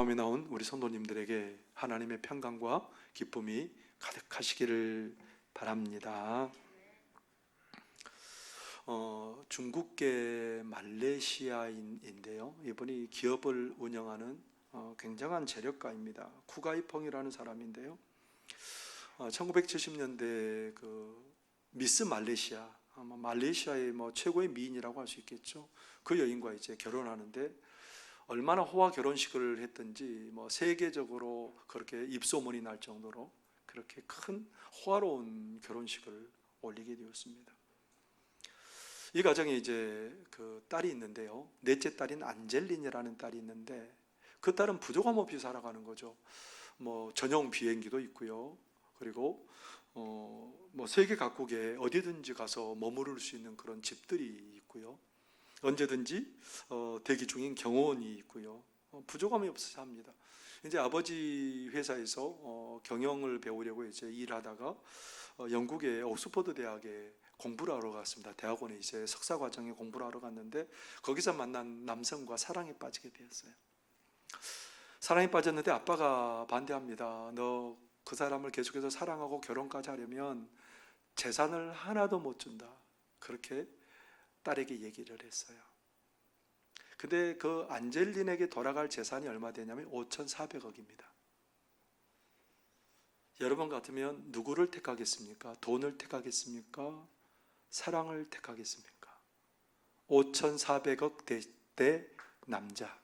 마음이 나온 우리 성도님들에게 하나님의 평강과 기쁨이 가득하시기를 바랍니다. 중국계 말레이시아인인데요. 이분이 기업을 운영하는 굉장한 재력가입니다. 쿠가이펑이라는 사람인데요. 1970년대 그 미스 말레이시아, 아마 말레이시아의 최고의 미인이라고 할 수 있겠죠. 그 여인과 이제 결혼하는데 얼마나 호화 결혼식을 했든지 세계적으로 그렇게 입소문이 날 정도로 그렇게 큰 호화로운 결혼식을 올리게 되었습니다. 이 가정에 이제 그 딸이 있는데요. 넷째 딸인 안젤린이라는 딸이 있는데 그 딸은 부족함 없이 살아가는 거죠. 전용 비행기도 있고요. 그리고 세계 각국에 어디든지 가서 머무를 수 있는 그런 집들이 있고요. 언제든지 대기 중인 경호원이 있고요. 부족함이 없어서 삽니다. 이제 아버지 회사에서 경영을 배우려고 이제 일하다가 영국의 옥스퍼드 대학에 공부를 하러 갔습니다. 대학원에 이제 석사 과정에 공부를 하러 갔는데 거기서 만난 남성과 사랑에 빠지게 되었어요. 사랑에 빠졌는데 아빠가 반대합니다. 너 그 사람을 계속해서 사랑하고 결혼까지 하려면 재산을 하나도 못 준다. 그렇게 딸에게 얘기를 했어요. 근데 그 안젤린에게 돌아갈 재산이 얼마 되냐면 5,400억입니다. 여러분 같으면 누구를 택하겠습니까? 돈을 택하겠습니까? 사랑을 택하겠습니까? 5,400억 대 남자.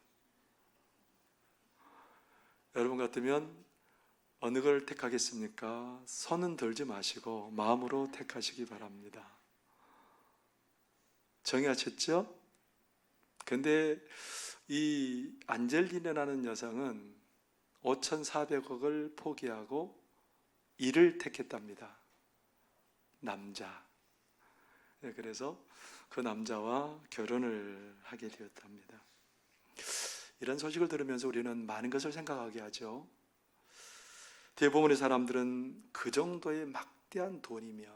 여러분 같으면 어느 걸 택하겠습니까? 손은 들지 마시고 마음으로 택하시기 바랍니다. 정의하셨죠? 근데 이 안젤리나라는 여성은 5,400억을 포기하고 이를 택했답니다. 남자. 그래서 그 남자와 결혼을 하게 되었답니다. 이런 소식을 들으면서 우리는 많은 것을 생각하게 하죠. 대부분의 사람들은 그 정도의 막대한 돈이면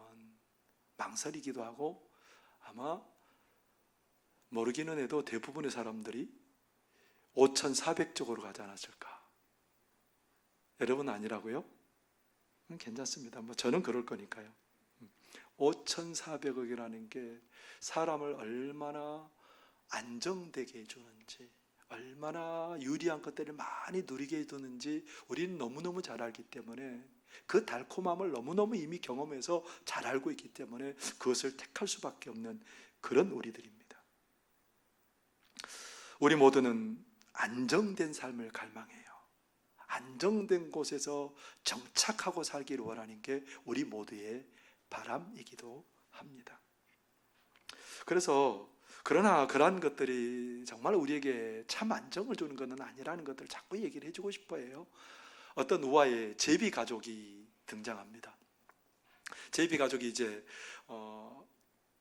망설이기도 하고 아마 모르기는 해도 대부분의 사람들이 5,400쪽으로 가지 않았을까? 여러분 아니라고요? 괜찮습니다. 저는 그럴 거니까요. 5,400억이라는 게 사람을 얼마나 안정되게 해주는지, 얼마나 유리한 것들을 많이 누리게 해두는지 우리는 너무너무 잘 알기 때문에 그 달콤함을 너무너무 이미 경험해서 잘 알고 있기 때문에 그것을 택할 수밖에 없는 그런 우리들입니다. 우리 모두는 안정된 삶을 갈망해요. 안정된 곳에서 정착하고 살기를 원하는 게 우리 모두의 바람이기도 합니다. 그러나 그러한 것들이 정말 우리에게 참 안정을 주는 것은 아니라는 것들을 자꾸 얘기를 해주고 싶어 해요. 어떤 우화의 제비 가족이 등장합니다. 제비 가족이 이제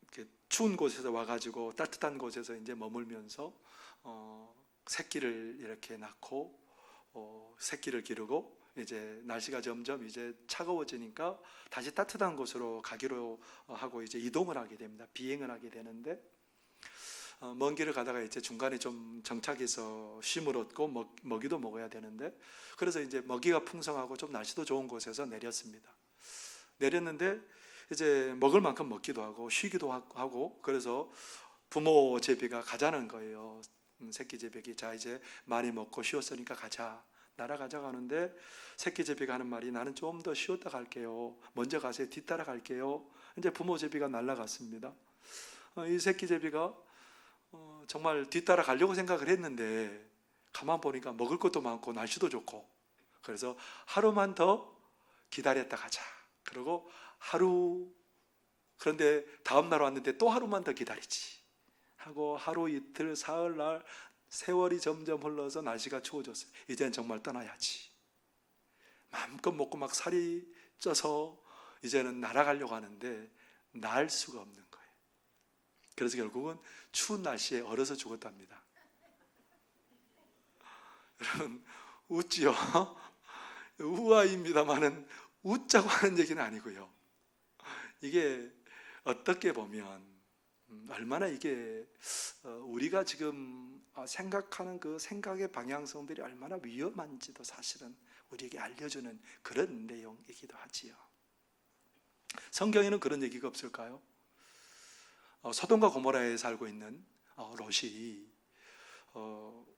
이렇게 추운 곳에서 와가지고 따뜻한 곳에서 이제 머물면서 새끼를 이렇게 낳고 새끼를 기르고 이제 날씨가 점점 이제 차가워지니까 다시 따뜻한 곳으로 가기로 하고 이제 이동을 하게 됩니다. 비행을 하게 되는데 먼 길을 가다가 이제 중간에 좀 정착해서 쉼을 얻고 먹이도 먹어야 되는데 그래서 이제 먹이가 풍성하고 좀 날씨도 좋은 곳에서 내렸는데 이제 먹을 만큼 먹기도 하고 쉬기도 하고 그래서 부모 제비가 가자는 거예요. 새끼 제비가 자 이제 많이 먹고 쉬었으니까 가자. 날아가자고 하는데 새끼 제비가 하는 말이 나는 좀 더 쉬었다 갈게요. 먼저 가세요. 뒤따라 갈게요. 이제 부모 제비가 날아갔습니다. 이 새끼 제비가 정말 뒤따라 가려고 생각을 했는데 가만 보니까 먹을 것도 많고 날씨도 좋고 그래서 하루만 더 기다렸다 가자. 그리고 그런데 다음 날 왔는데 또 하루만 더 기다리지 하고 하루 이틀 사흘날 세월이 점점 흘러서 날씨가 추워졌어요. 이제는 정말 떠나야지. 마음껏 먹고 막 살이 쪄서 이제는 날아가려고 하는데 날 수가 없는 거예요. 그래서 결국은 추운 날씨에 얼어서 죽었답니다. 여러분 웃지요? 우아입니다만은 웃자고 하는 얘기는 아니고요. 이게 어떻게 보면 얼마나 이게 우리가 지금 생각하는 그 생각의 방향성들이 얼마나 위험한지도 사실은 우리에게 알려주는 그런 내용이기도 하지요. 성경에는 그런 얘기가 없을까요? 소돔과 고모라에 살고 있는 롯이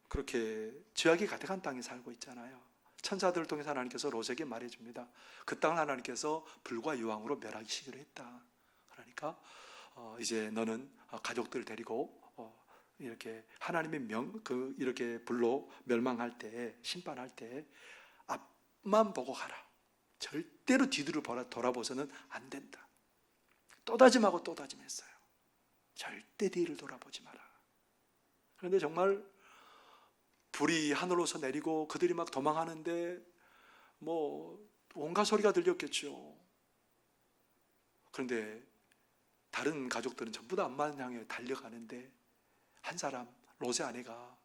그렇게 죄악이 가득한 땅에 살고 있잖아요. 천사들을 통해서 하나님께서 롯에게 말해줍니다. 그 땅을 하나님께서 불과 유황으로 멸하시기로 했다. 그러니까 이제 너는 가족들을 데리고 이렇게 하나님의 이렇게 불로 멸망할 때, 심판할 때 앞만 보고 가라. 절대로 뒤를 돌아보서는 안 된다. 또 다짐하고 또 다짐했어요. 절대 뒤를 돌아보지 마라. 그런데 정말 불이 하늘로서 내리고 그들이 막 도망하는데 뭐 온갖 소리가 들렸겠죠. 그런데 다른 가족들은 전부 다 암만 향해 달려가는데 한 사람, 롯의 아내가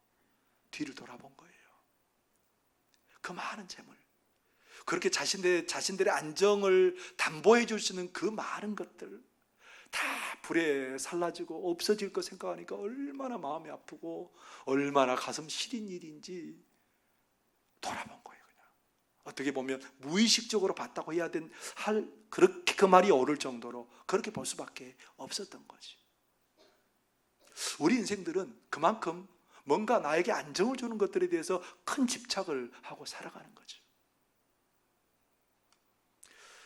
뒤를 돌아본 거예요. 그 많은 재물, 그렇게 자신들의 안정을 담보해 줄 수 있는 그 많은 것들 다 불에 살라지고 없어질 거 생각하니까 얼마나 마음이 아프고 얼마나 가슴 시린 일인지 돌아본 거예요. 그냥 어떻게 보면 무의식적으로 봤다고 해야 그렇게 그 말이 옳을 정도로 그렇게 볼 수밖에 없었던 거지. 우리 인생들은 그만큼 뭔가 나에게 안정을 주는 것들에 대해서 큰 집착을 하고 살아가는 거죠.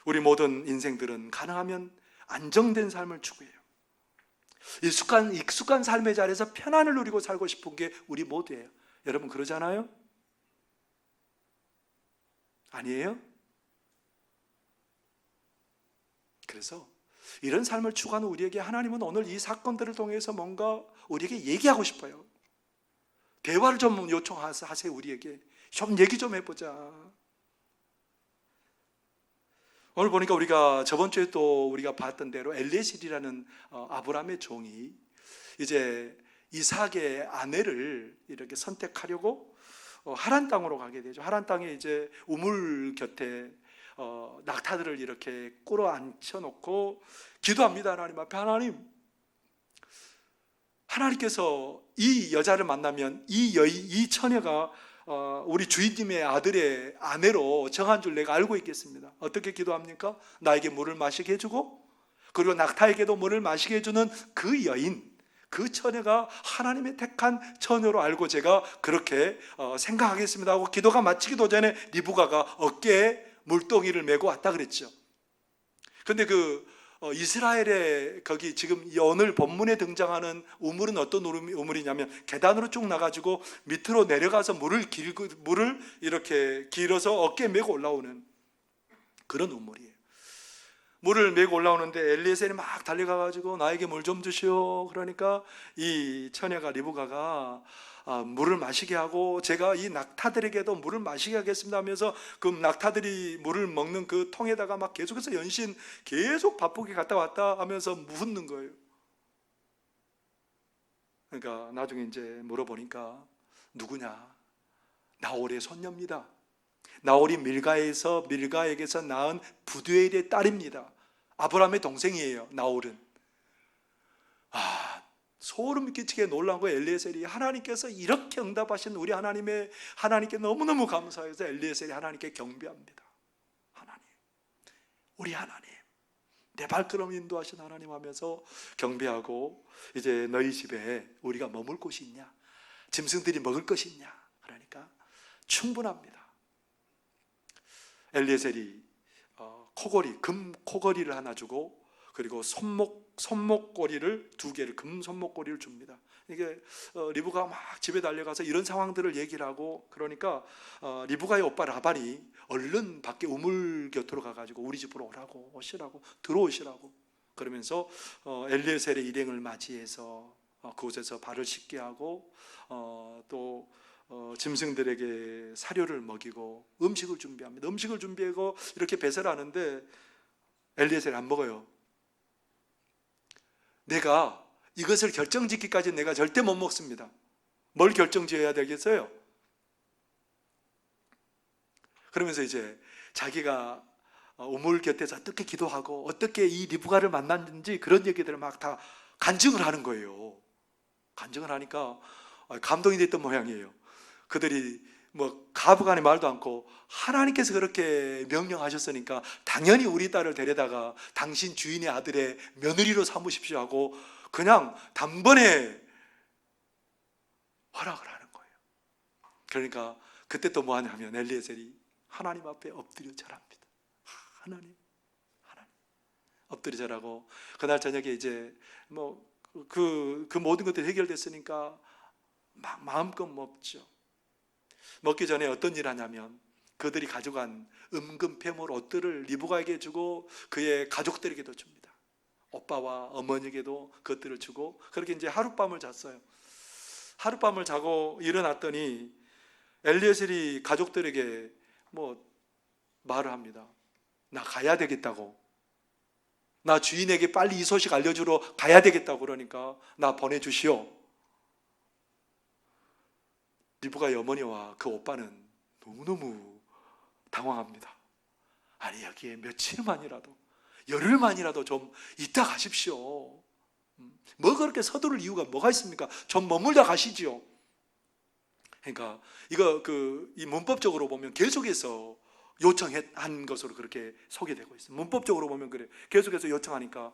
우리 모든 인생들은 가능하면 안정된 삶을 추구해요. 익숙한 삶의 자리에서 편안을 누리고 살고 싶은 게 우리 모두예요. 여러분 그러잖아요? 아니에요? 그래서 이런 삶을 추구하는 우리에게 하나님은 오늘 이 사건들을 통해서 뭔가 우리에게 얘기하고 싶어요. 대화를 좀 요청하세요. 우리에게 좀 얘기 좀 해보자. 오늘 보니까 우리가 저번 주에 또 우리가 봤던 대로 엘리에셀이라는 아브라함의 종이 이제 이삭의 아내를 이렇게 선택하려고 하란 땅으로 가게 되죠. 하란 땅에 이제 우물 곁에 낙타들을 이렇게 꿇어 앉혀 놓고 기도합니다. 하나님 앞에. 하나님께서 이 여자를 만나면 이 처녀가 우리 주인님의 아들의 아내로 정한 줄 내가 알고 있겠습니다. 어떻게 기도합니까? 나에게 물을 마시게 해주고 그리고 낙타에게도 물을 마시게 해주는 그 여인, 그 처녀가 하나님의 택한 처녀로 알고 제가 그렇게 생각하겠습니다 하고 기도가 마치기도 전에 리브가가 어깨에 물동이를 메고 왔다 그랬죠. 그런데 이스라엘의 거기 지금 오늘 본문에 등장하는 우물은 어떤 우물이냐면 계단으로 쭉 나가지고 밑으로 내려가서 물을 이렇게 길어서 어깨에 메고 올라오는 그런 우물이에요. 물을 메고 올라오는데 엘리에셀이 막 달려가가지고 나에게 물 좀 주시오. 그러니까 이 처녀가 리브가가 물을 마시게 하고 제가 이 낙타들에게도 물을 마시게 하겠습니다 하면서 그 낙타들이 물을 먹는 그 통에다가 막 계속해서 계속 바쁘게 갔다 왔다 하면서 묻는 거예요. 그러니까 나중에 이제 물어보니까 누구냐? 나홀의 손녀입니다. 나홀이 밀가에게서 낳은 부두엘의 딸입니다. 아브라함의 동생이에요. 나홀은. 소름 끼치게 놀란 거예요. 엘리에셀이 하나님께서 이렇게 응답하신 우리 하나님께 너무너무 감사해서 엘리에셀이 하나님께 경배합니다. 하나님, 우리 하나님, 내 발걸음 인도하신 하나님 하면서 경배하고 이제 너희 집에 우리가 머물 곳이 있냐? 짐승들이 먹을 것이 있냐? 그러니까 충분합니다. 엘리에셀이 금 코걸이를 하나 주고 그리고 손목고리를 2개를 금 손목고리를 줍니다. 이게 리브가가 막 집에 달려가서 이런 상황들을 얘기를 하고 그러니까 리브가의 오빠 라반이 얼른 밖에 우물 곁으로 가가지고 우리 집으로 오시라고 들어오시라고 그러면서 엘리에셀의 일행을 맞이해서 그곳에서 발을 씻게 하고 또 짐승들에게 사료를 먹이고 음식을 준비합니다. 음식을 준비하고 이렇게 배설을 하는데 엘리에셀이 안 먹어요. 내가 이것을 결정짓기까지 내가 절대 못 먹습니다. 뭘 결정지어야 되겠어요? 그러면서 이제 자기가 우물 곁에서 어떻게 기도하고 어떻게 이 리브가를 만났는지 그런 얘기들을 막 다 간증을 하는 거예요. 간증을 하니까 감동이 됐던 모양이에요. 그들이 뭐 가부간에 말도 않고 하나님께서 그렇게 명령하셨으니까 당연히 우리 딸을 데려다가 당신 주인의 아들의 며느리로 삼으십시오 하고 그냥 단번에 허락을 하는 거예요. 그러니까 그때 또 뭐 하냐면 엘리에셀이 하나님 앞에 엎드려 절합니다. 하나님 엎드려 절하고 그날 저녁에 이제 뭐 그 모든 것들이 해결됐으니까 막 마음껏 먹죠. 먹기 전에 어떤 일을 하냐면 그들이 가져간 은금 패물 옷들을 리브가에게 주고 그의 가족들에게도 줍니다. 오빠와 어머니에게도 그것들을 주고 그렇게 이제 하룻밤을 잤어요. 하룻밤을 자고 일어났더니 엘리에셀이 가족들에게 뭐 말을 합니다. 나 가야 되겠다고. 나 주인에게 빨리 이 소식 알려주러 가야 되겠다고 그러니까 나 보내주시오. 리브가의 어머니와 그 오빠는 너무너무 당황합니다. 아니 여기에 며칠만이라도 열흘만이라도 좀 있다 가십시오. 뭐 그렇게 서두를 이유가 뭐가 있습니까? 좀 머물다 가시지요. 그러니까 이거 이 문법적으로 보면 계속해서 요청한 것으로 그렇게 소개되고 있어요. 문법적으로 보면 그래. 계속해서 요청하니까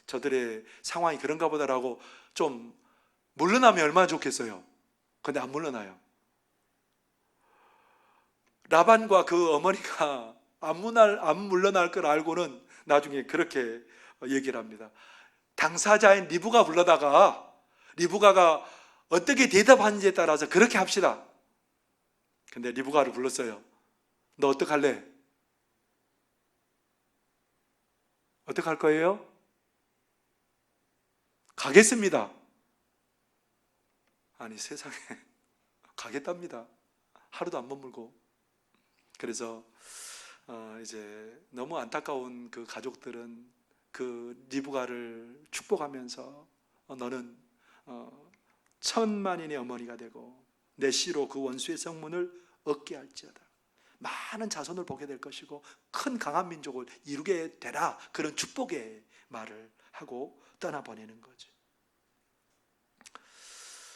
저들의 상황이 그런가 보다라고 좀 물러나면 얼마나 좋겠어요. 근데 안 물러나요. 라반과 그 어머니가 안 물러날 걸 알고는 나중에 그렇게 얘기를 합니다. 당사자인 리브가 불러다가 리브가가 어떻게 대답하는지에 따라서 그렇게 합시다. 근데 리브가를 불렀어요. 너 어떡할래? 어떡할 거예요? 가겠습니다. 아니 세상에 가겠답니다. 하루도 안 머물고. 그래서 이제 너무 안타까운 그 가족들은 그 리브가를 축복하면서 너는 천만인의 어머니가 되고 내 씨로 그 원수의 성문을 얻게 할지어다. 많은 자손을 보게 될 것이고 큰 강한 민족을 이루게 되라. 그런 축복의 말을 하고 떠나보내는 거죠.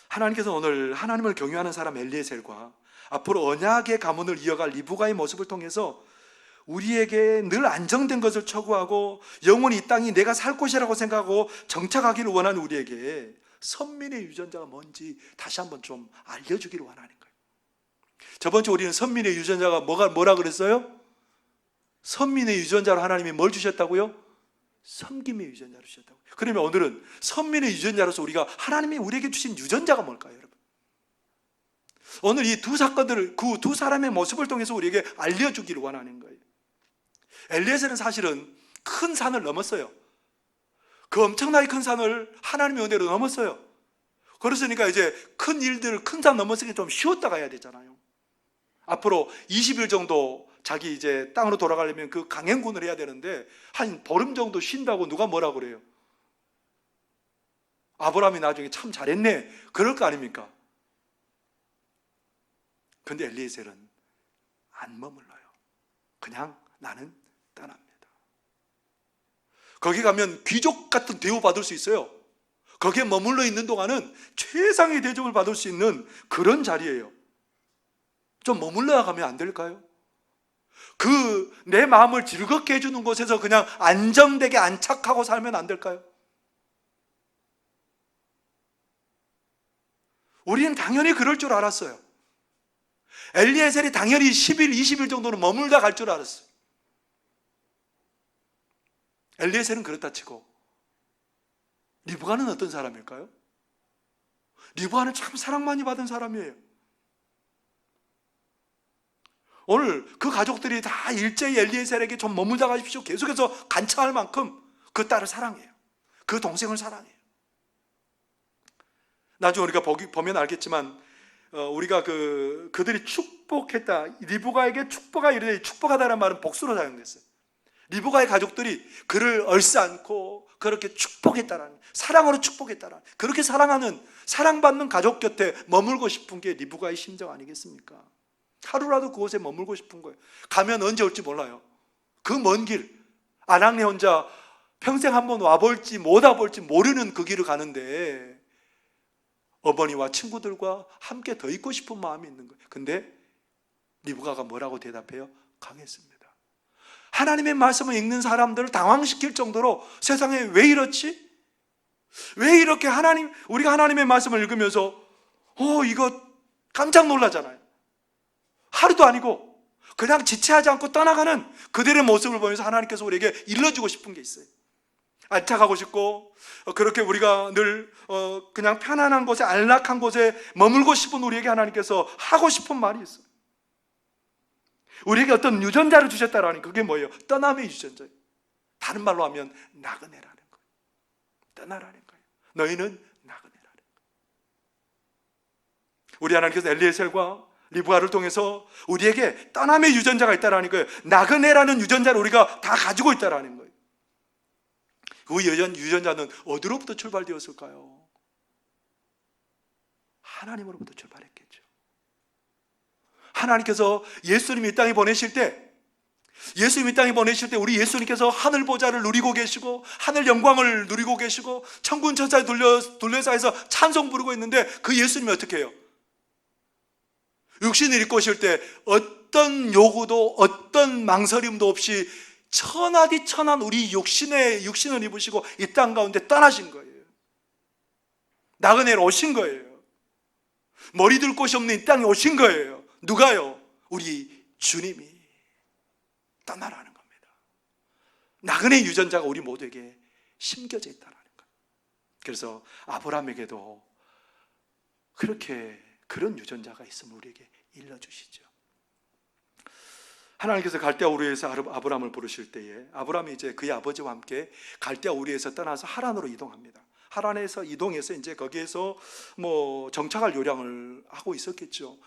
하나님께서 오늘 하나님을 경외하는 사람 엘리에셀과 앞으로 언약의 가문을 이어갈 리브가의 모습을 통해서 우리에게 늘 안정된 것을 추구하고 영원히 이 땅이 내가 살 곳이라고 생각하고 정착하기를 원하는 우리에게 선민의 유전자가 뭔지 다시 한번 좀 알려주기를 원하는 거예요. 저번 주 우리는 선민의 유전자가 뭐라 그랬어요? 선민의 유전자로 하나님이 뭘 주셨다고요? 섬김의 유전자를 주셨다고요. 그러면 오늘은 선민의 유전자로서 우리가 하나님이 우리에게 주신 유전자가 뭘까요, 여러분? 오늘 이 두 사건들을 그 두 사람의 모습을 통해서 우리에게 알려주기를 원하는 거예요. 엘리에셀은 사실은 큰 산을 넘었어요. 그 엄청나게 큰 산을 하나님의 은혜로 넘었어요. 그랬으니까 이제 큰 일들, 큰 산 넘었으니까 좀 쉬었다 가야 되잖아요. 앞으로 20일 정도 자기 이제 땅으로 돌아가려면 그 강행군을 해야 되는데 한 보름 정도 쉰다고 누가 뭐라 그래요? 아브라함이 나중에 참 잘했네. 그럴 거 아닙니까? 근데 엘리에셀은 안 머물러요. 그냥 나는 떠납니다. 거기 가면 귀족 같은 대우 받을 수 있어요. 거기에 머물러 있는 동안은 최상의 대접을 받을 수 있는 그런 자리예요. 좀 머물러 가면 안 될까요? 내 마음을 즐겁게 해주는 곳에서 그냥 안정되게 안착하고 살면 안 될까요? 우리는 당연히 그럴 줄 알았어요. 엘리에셀이 당연히 10일, 20일 정도는 머물다 갈 줄 알았어요. 엘리에셀은 그렇다 치고 리브가는 어떤 사람일까요? 리브가는 참 사랑 많이 받은 사람이에요. 오늘 그 가족들이 다 일제히 엘리에셀에게 좀 머물다 가십시오 계속해서 간청할 만큼 그 딸을 사랑해요. 그 동생을 사랑해요. 나중에 우리가 보면 알겠지만 우리가 그들이 축복했다. 리브가에게 축복하 이르되 축복하다는 말은 복수로 사용됐어요. 리브가의 가족들이 그를 얼싸안고 그렇게 축복했다라는, 사랑으로 축복했다라는, 그렇게 사랑하는, 사랑받는 가족 곁에 머물고 싶은 게 리브가의 심정 아니겠습니까? 하루라도 그곳에 머물고 싶은 거예요. 가면 언제 올지 몰라요. 그 먼 길, 아낙네 혼자 평생 한번 와볼지 못 와볼지 모르는 그 길을 가는데 어머니와 친구들과 함께 더 있고 싶은 마음이 있는 거예요. 근데 리브가가 뭐라고 대답해요? 강했습니다. 하나님의 말씀을 읽는 사람들을 당황시킬 정도로 세상에 왜 이렇지? 왜 이렇게 우리가 하나님의 말씀을 읽으면서 이거 깜짝 놀라잖아요. 하루도 아니고 그냥 지체하지 않고 떠나가는 그들의 모습을 보면서 하나님께서 우리에게 일러주고 싶은 게 있어요. 안착하고 싶고 그렇게 우리가 늘 그냥 편안한 곳에 안락한 곳에 머물고 싶은 우리에게 하나님께서 하고 싶은 말이 있어요. 우리에게 어떤 유전자를 주셨다라니 그게 뭐예요? 떠남의 유전자예요. 다른 말로 하면 나그네라는 거예요. 떠나라는 거예요. 너희는 나그네라는 거예요. 우리 하나님께서 엘리에셀과 리브가를 통해서 우리에게 떠남의 유전자가 있다라는 거예요. 나그네라는 유전자를 우리가 다 가지고 있다라는 거예요. 그 유전자는 어디로부터 출발되었을까요? 하나님으로부터 출발했겠죠. 하나님께서 예수님이 이 땅에 보내실 때 우리 예수님께서 하늘 보좌를 누리고 계시고 하늘 영광을 누리고 계시고 천군 천사에 둘러싸여서 찬송 부르고 있는데 그 예수님이 어떻게 해요? 육신을 입고 오실 때 어떤 요구도 어떤 망설임도 없이 천하디 천한 우리 육신을 입으시고 이 땅 가운데 떠나신 거예요. 나그네로 오신 거예요. 머리 둘 곳이 없는 이 땅에 오신 거예요. 누가요? 우리 주님이 떠나라는 겁니다. 나그네 유전자가 우리 모두에게 심겨져 있다는 거예요. 그래서 아브라함에게도 그런 유전자가 있음을 우리에게 일러주시죠. 하나님께서 갈대아 우르에서 아브라함을 부르실 때에 아브라함이 이제 그의 아버지와 함께 갈대아 우르에서 떠나서 하란으로 이동합니다. 하란에서 이동해서 이제 거기에서 정착할 요량을 하고 있었겠죠.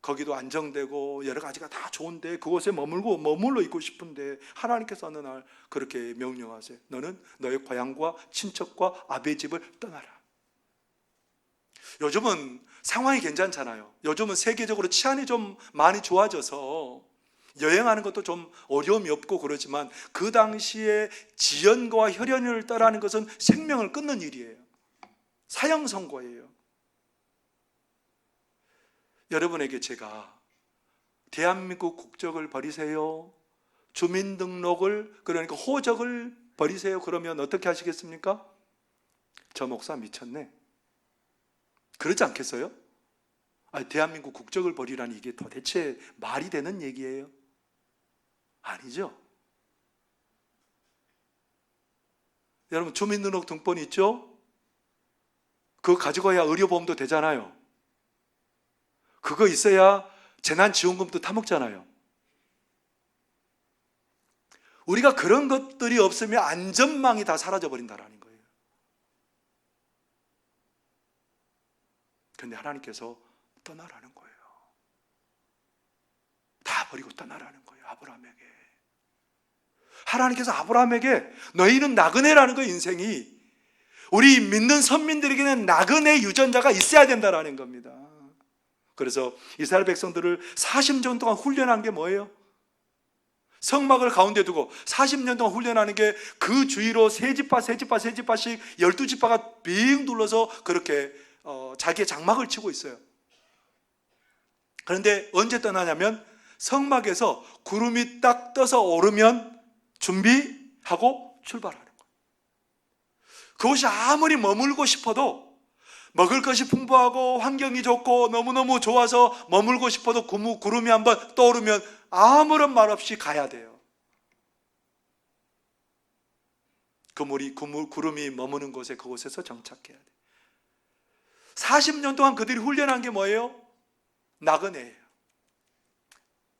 거기도 안정되고 여러 가지가 다 좋은데 그곳에 머물러 있고 싶은데 하나님께서 어느 날 그렇게 명령하세요. 너는 너의 고향과 친척과 아베 집을 떠나라. 요즘은 상황이 괜찮잖아요. 요즘은 세계적으로 치안이 좀 많이 좋아져서 여행하는 것도 좀 어려움이 없고 그러지만 그 당시에 지연과 혈연을 떠나는 것은 생명을 끊는 일이에요. 사형 선고예요. 여러분에게 제가 대한민국 국적을 버리세요, 주민등록을 그러니까 호적을 버리세요 그러면 어떻게 하시겠습니까? 저 목사 미쳤네 그러지 않겠어요? 대한민국 국적을 버리라니 이게 도대체 말이 되는 얘기예요? 아니죠. 여러분 주민등록 등본 있죠? 그거 가지고 가야 의료보험도 되잖아요. 그거 있어야 재난지원금도 타먹잖아요. 우리가 그런 것들이 없으면 안전망이 다 사라져버린다는 거예요. 그런데 하나님께서 떠나라는 거예요. 다 버리고 떠나라는 거예요. 아브라함에게. 하나님께서 아브라함에게 너희는 나그네라는 거예요. 인생이 우리 믿는 선민들에게는 나그네 유전자가 있어야 된다는 겁니다. 그래서 이스라엘 백성들을 40년 동안 훈련한 게 뭐예요? 성막을 가운데 두고 40년 동안 훈련하는 게 그 주위로 세 지파씩 12지파가 빙 둘러서 그렇게 자기의 장막을 치고 있어요. 그런데 언제 떠나냐면 성막에서 구름이 딱 떠서 오르면 준비하고 출발하는 거예요. 그곳이 아무리 머물고 싶어도 먹을 것이 풍부하고 환경이 좋고 너무너무 좋아서 머물고 싶어도 구름이 한번 떠오르면 아무런 말 없이 가야 돼요. 구름이 머무는 곳에 그곳에서 정착해야 돼요. 40년 동안 그들이 훈련한 게 뭐예요? 나그네예요.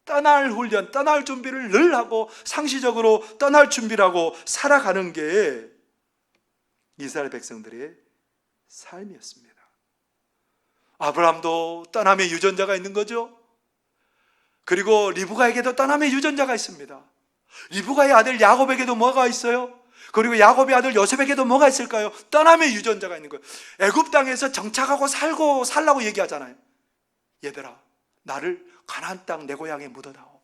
떠날 훈련, 떠날 준비를 늘 하고 상시적으로 떠날 준비를 하고 살아가는 게 이스라엘 백성들의 삶이었습니다. 아브라함도 떠남의 유전자가 있는 거죠. 그리고 리브가에게도 떠남의 유전자가 있습니다. 리브가의 아들 야곱에게도 뭐가 있어요? 그리고 야곱의 아들 요셉에게도 뭐가 있을까요? 떠남의 유전자가 있는 거예요. 애굽 땅에서 정착하고 살라고 얘기하잖아요. 얘들아, 나를 가나안 땅 내 고향에 묻어다오.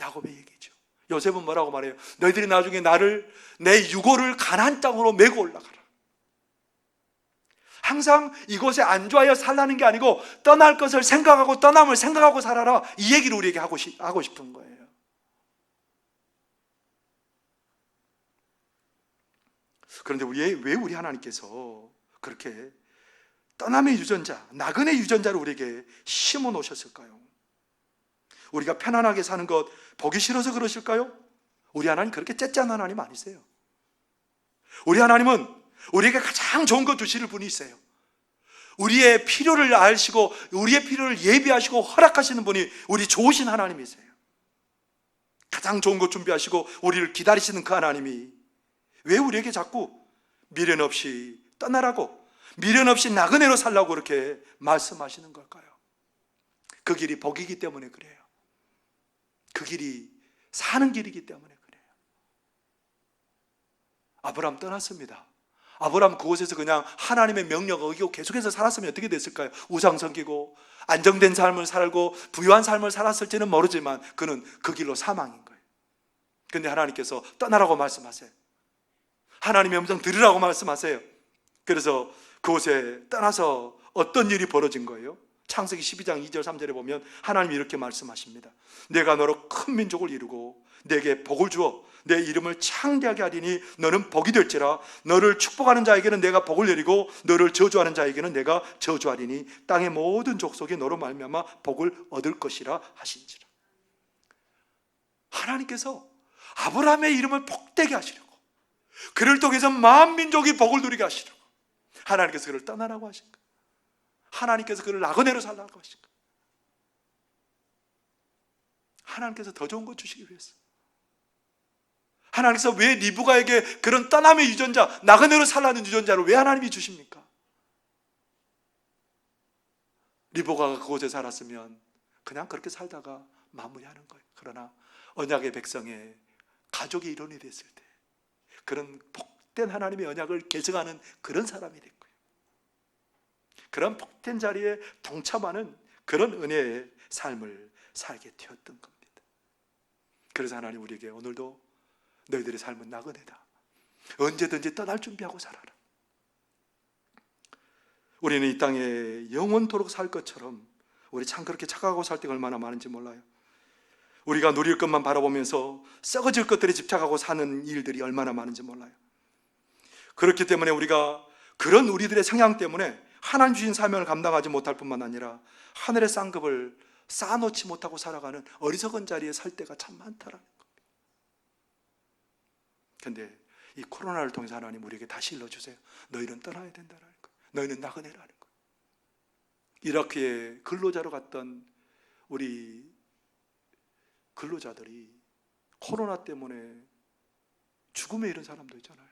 야곱의 얘기죠. 요셉은 뭐라고 말해요? 너희들이 나중에 내 유고를 가나안 땅으로 메고 올라가라. 항상 이곳에 안주하여 살라는 게 아니고 떠날 것을 생각하고 떠남을 생각하고 살아라, 이 얘기를 우리에게 하고 싶은 거예요. 그런데 왜 우리 하나님께서 그렇게 떠남의 유전자, 나그네 유전자를 우리에게 심어 놓으셨을까요? 우리가 편안하게 사는 것 보기 싫어서 그러실까요? 우리 하나님 그렇게 째짠 하나님 아니세요. 우리 하나님은 우리에게 가장 좋은 것 주실 분이 있어요. 우리의 필요를 아시고 우리의 필요를 예비하시고 허락하시는 분이 우리 좋으신 하나님이세요. 가장 좋은 것 준비하시고 우리를 기다리시는 그 하나님이 왜 우리에게 자꾸 미련 없이 떠나라고, 미련 없이 나그네로 살라고 그렇게 말씀하시는 걸까요? 그 길이 복이기 때문에 그래요. 그 길이 사는 길이기 때문에 그래요. 아브라함 떠났습니다. 아브라함 그곳에서 그냥 하나님의 명령을 어기고 계속해서 살았으면 어떻게 됐을까요? 우상 섬기고 안정된 삶을 살고 부유한 삶을 살았을지는 모르지만 그는 그 길로 사망인 거예요. 그런데 하나님께서 떠나라고 말씀하세요. 하나님의 음성 들으라고 말씀하세요. 그래서 그곳에 떠나서 어떤 일이 벌어진 거예요? 창세기 12장 2절 3절에 보면 하나님이 이렇게 말씀하십니다. 내가 너로 큰 민족을 이루고 내게 복을 주어 내 이름을 창대하게 하리니 너는 복이 될지라. 너를 축복하는 자에게는 내가 복을 내리고 너를 저주하는 자에게는 내가 저주하리니 땅의 모든 족속이 너로 말미암아 복을 얻을 것이라 하신지라. 하나님께서 아브라함의 이름을 복되게 하시려고, 그를 통해서 만민족이 복을 누리게 하시려고 하나님께서 그를 떠나라고 하신 거예요. 하나님께서 그를 나그네로 살라고 하신 거예요. 하나님께서 더 좋은 것 주시기 위해서. 하나님께서 왜 리브가에게 그런 떠남의 유전자, 나그네로 살라는 유전자를 왜 하나님이 주십니까? 리브가가 그곳에 살았으면 그냥 그렇게 살다가 마무리하는 거예요. 그러나 언약의 백성의 가족이 일원이 됐을 때 그런 복된 하나님의 언약을 개정하는 그런 사람이 된 거예요. 그런 복된 자리에 동참하는 그런 은혜의 삶을 살게 되었던 겁니다. 그래서 하나님 우리에게 오늘도 너희들의 삶은 나그네다, 언제든지 떠날 준비하고 살아라. 우리는 이 땅에 영원토록 살 것처럼 우리 참 그렇게 착각하고 살 때가 얼마나 많은지 몰라요. 우리가 누릴 것만 바라보면서 썩어질 것들에 집착하고 사는 일들이 얼마나 많은지 몰라요. 그렇기 때문에 우리가 그런 우리들의 성향 때문에 하나님 주신 사명을 감당하지 못할 뿐만 아니라 하늘의 쌍급을 쌓아놓지 못하고 살아가는 어리석은 자리에 살 때가 참 많다라는 겁니다. 그런데 이 코로나를 통해서 하나님 우리에게 다시 일러주세요. 너희는 떠나야 된다는 거예요. 너희는 나그네라는 거예요. 이라크에 근로자로 갔던 우리 근로자들이 코로나 때문에 죽음에 이른 사람도 있잖아요.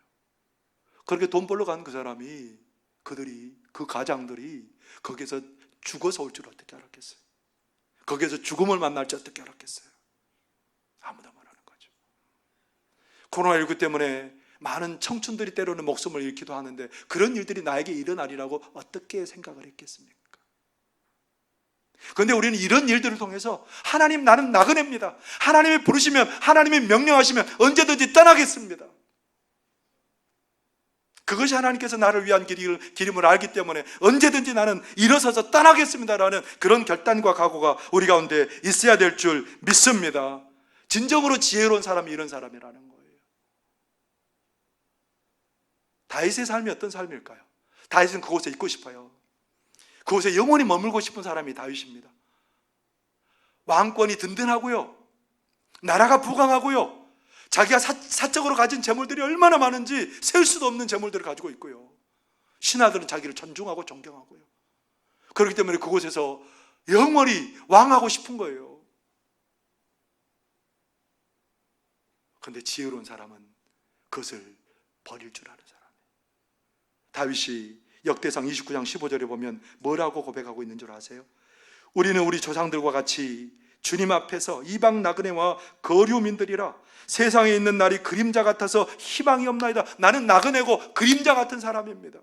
그렇게 돈 벌러 간 그 사람이, 그 가장들이 거기서 죽어서 올 줄 어떻게 알았겠어요? 거기에서 죽음을 만날 줄 어떻게 알았겠어요? 아무도 모르는 거죠. 코로나19 때문에 많은 청춘들이 때로는 목숨을 잃기도 하는데 그런 일들이 나에게 일어나리라고 어떻게 생각을 했겠습니까? 그런데 우리는 이런 일들을 통해서 하나님, 나는 나그네입니다, 하나님이 부르시면, 하나님이 명령하시면 언제든지 떠나겠습니다, 그것이 하나님께서 나를 위한 길임을 알기 때문에 언제든지 나는 일어서서 떠나겠습니다라는 그런 결단과 각오가 우리 가운데 있어야 될 줄 믿습니다. 진정으로 지혜로운 사람이 이런 사람이라는 거예요. 다윗의 삶이 어떤 삶일까요? 다윗은 그곳에 있고 싶어요. 그곳에 영원히 머물고 싶은 사람이 다윗입니다. 왕권이 든든하고요, 나라가 부강하고요, 자기가 사적으로 가진 재물들이 얼마나 많은지 셀 수도 없는 재물들을 가지고 있고요, 신하들은 자기를 존중하고 존경하고요. 그렇기 때문에 그곳에서 영원히 왕하고 싶은 거예요. 그런데 지혜로운 사람은 그것을 버릴 줄 아는 사람이에요. 다윗이 역대상 29장 15절에 보면 뭐라고 고백하고 있는 줄 아세요? 우리는 우리 조상들과 같이 주님 앞에서 이방 나그네와 거류민들이라 세상에 있는 날이 그림자 같아서 희망이 없나이다. 나는 나그네고 그림자 같은 사람입니다.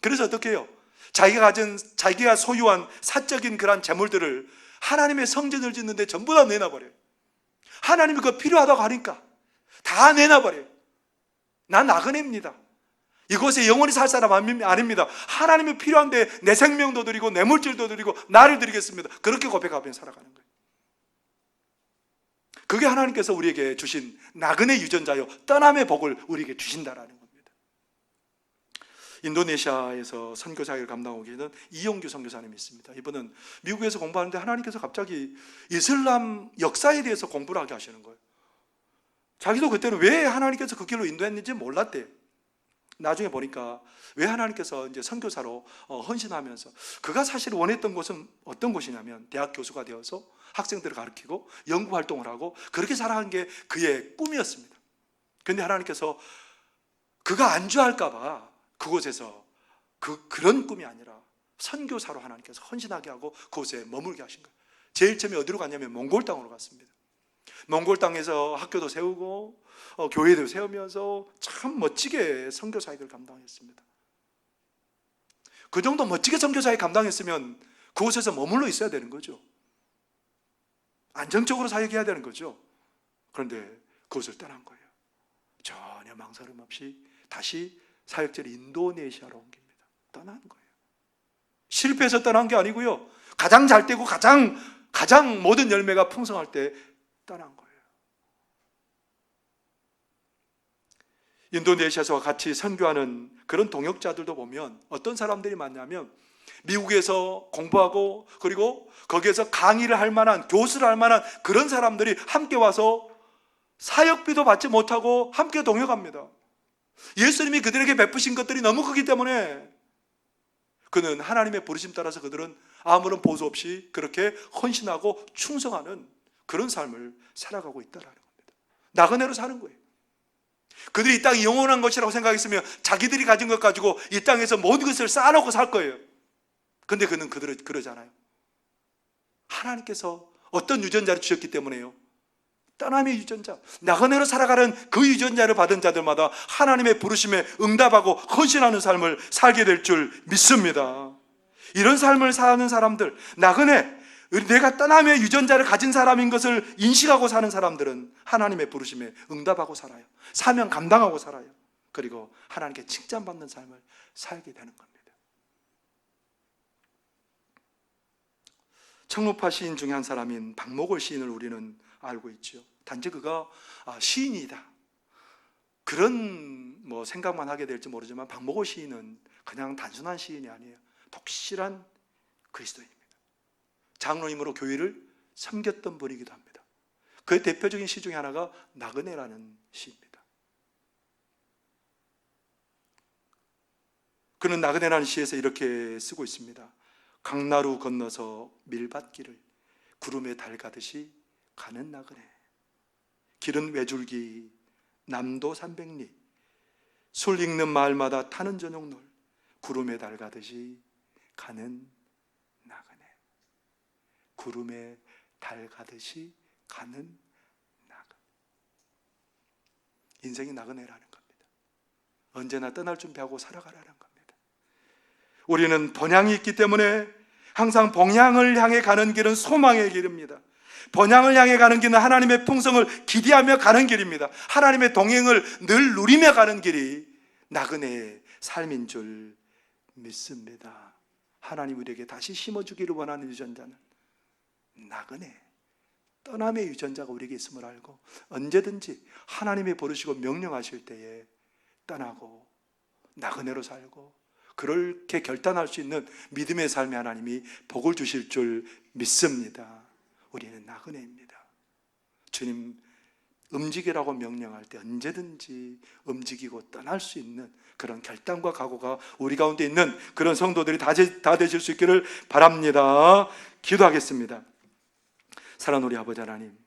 그래서 어떻게 해요? 자기가 소유한 사적인 그런 재물들을 하나님의 성전을 짓는데 전부 다 내놔버려요. 하나님이 그거 필요하다고 하니까 다 내놔버려요. 난 나그네입니다. 이곳에 영원히 살 사람 아닙니다. 하나님이 필요한데 내 생명도 드리고 내 물질도 드리고 나를 드리겠습니다. 그렇게 고백하며 살아가는 거예요. 그게 하나님께서 우리에게 주신 나그네 유전자요, 떠남의 복을 우리에게 주신다라는 겁니다. 인도네시아에서 선교 사역을 감당하고 계시는 이용규 선교사님이 있습니다. 이분은 미국에서 공부하는데 하나님께서 갑자기 이슬람 역사에 대해서 공부를 하게 하시는 거예요. 자기도 그때는 왜 하나님께서 그 길로 인도했는지 몰랐대요. 나중에 보니까 왜 하나님께서 이제 선교사로 헌신하면서, 그가 사실 원했던 곳은 어떤 곳이냐면 대학 교수가 되어서 학생들을 가르치고 연구 활동을 하고 그렇게 살아가는 게 그의 꿈이었습니다. 그런데 하나님께서 그가 안주할까 봐 그곳에서 그런 꿈이 아니라 선교사로 하나님께서 헌신하게 하고 그곳에 머물게 하신 거예요. 제일 처음에 어디로 갔냐면 몽골 땅으로 갔습니다. 몽골 땅에서 학교도 세우고 교회도 세우면서 참 멋지게 선교 사역을 감당했습니다. 그 정도 멋지게 선교 사역 감당했으면 그곳에서 머물러 있어야 되는 거죠. 안정적으로 사역해야 되는 거죠. 그런데 그곳을 떠난 거예요. 전혀 망설임 없이 다시 사역지를 인도네시아로 옮깁니다. 떠난 거예요. 실패해서 떠난 게 아니고요, 가장 잘 되고 가장 모든 열매가 풍성할 때 떠난 거예요. 인도네시아에서 같이 선교하는 그런 동역자들도 보면 어떤 사람들이 많냐면 미국에서 공부하고 그리고 거기에서 강의를 할 만한, 교수를 할 만한 그런 사람들이 함께 와서 사역비도 받지 못하고 함께 동역합니다. 예수님이 그들에게 베푸신 것들이 너무 크기 때문에 그는 하나님의 부르심 따라서 그들은 아무런 보수 없이 그렇게 헌신하고 충성하는 그런 삶을 살아가고 있다는 겁니다. 나그네로 사는 거예요. 그들이 이 땅이 영원한 것이라고 생각했으면 자기들이 가진 것 가지고 이 땅에서 모든 것을 쌓아놓고 살 거예요. 그런데 그는 그러잖아요. 하나님께서 어떤 유전자를 주셨기 때문에요, 떠남의 유전자, 나그네로 살아가는 그 유전자를 받은 자들마다 하나님의 부르심에 응답하고 헌신하는 삶을 살게 될 줄 믿습니다. 이런 삶을 사는 사람들, 나그네, 내가 떠남의 유전자를 가진 사람인 것을 인식하고 사는 사람들은 하나님의 부르심에 응답하고 살아요. 사명 감당하고 살아요. 그리고 하나님께 칭찬받는 삶을 살게 되는 겁니다. 청루파 시인 중에 한 사람인 박목월 시인을 우리는 알고 있죠. 단지 그가 시인이다, 그런 생각만 하게 될지 모르지만 박목월 시인은 그냥 단순한 시인이 아니에요. 독실한 그리스도인입니다. 장로님으로 교회를 섬겼던 분이기도 합니다. 그의 대표적인 시 중에 하나가 나그네라는 시입니다. 그는 나그네라는 시에서 이렇게 쓰고 있습니다. 강나루 건너서 밀밭길을 구름에 달 가듯이 가는 나그네, 길은 외줄기 남도 300리, 술 익는 마을마다 타는 저녁놀, 구름에 달 가듯이 가는 나그네. 구름에 달 가듯이 가는 나그네. 인생이 나그네라는 겁니다. 언제나 떠날 준비하고 살아가라는 겁니다. 우리는 번향이 있기 때문에 항상 번향을 향해 가는 길은 소망의 길입니다. 번향을 향해 가는 길은 하나님의 풍성을 기대하며 가는 길입니다. 하나님의 동행을 늘 누리며 가는 길이 나그네의 삶인 줄 믿습니다. 하나님 우리에게 다시 심어주기를 원하는 유전자는 나그네, 떠남의 유전자가 우리에게 있음을 알고 언제든지 하나님이 부르시고 명령하실 때에 떠나고 나그네로 살고 그렇게 결단할 수 있는 믿음의 삶에 하나님이 복을 주실 줄 믿습니다. 우리는 나그네입니다. 주님 움직이라고 명령할 때 언제든지 움직이고 떠날 수 있는 그런 결단과 각오가 우리 가운데 있는 그런 성도들이 다 되실 수 있기를 바랍니다. 기도하겠습니다. 사랑하는 우리 아버지 하나님,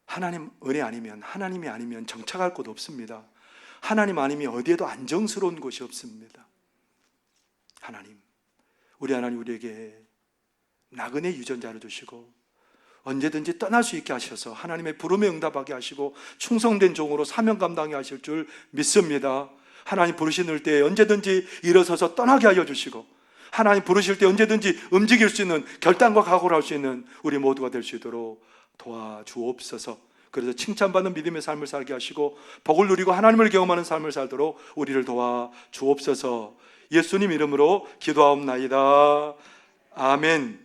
하나님 은혜 아니면, 하나님이 아니면 정착할 곳 없습니다. 하나님 아니면 어디에도 안정스러운 곳이 없습니다. 하나님, 우리 하나님 우리에게 나그네 유전자를 주시고 언제든지 떠날 수 있게 하셔서 하나님의 부름에 응답하게 하시고 충성된 종으로 사명 감당하게 하실 줄 믿습니다. 하나님 부르시는 때 언제든지 일어서서 떠나게 하여 주시고 하나님 부르실 때 언제든지 움직일 수 있는 결단과 각오를 할 수 있는 우리 모두가 될 수 있도록 도와주옵소서. 그래서 칭찬받는 믿음의 삶을 살게 하시고 복을 누리고 하나님을 경험하는 삶을 살도록 우리를 도와주옵소서. 예수님 이름으로 기도하옵나이다. 아멘.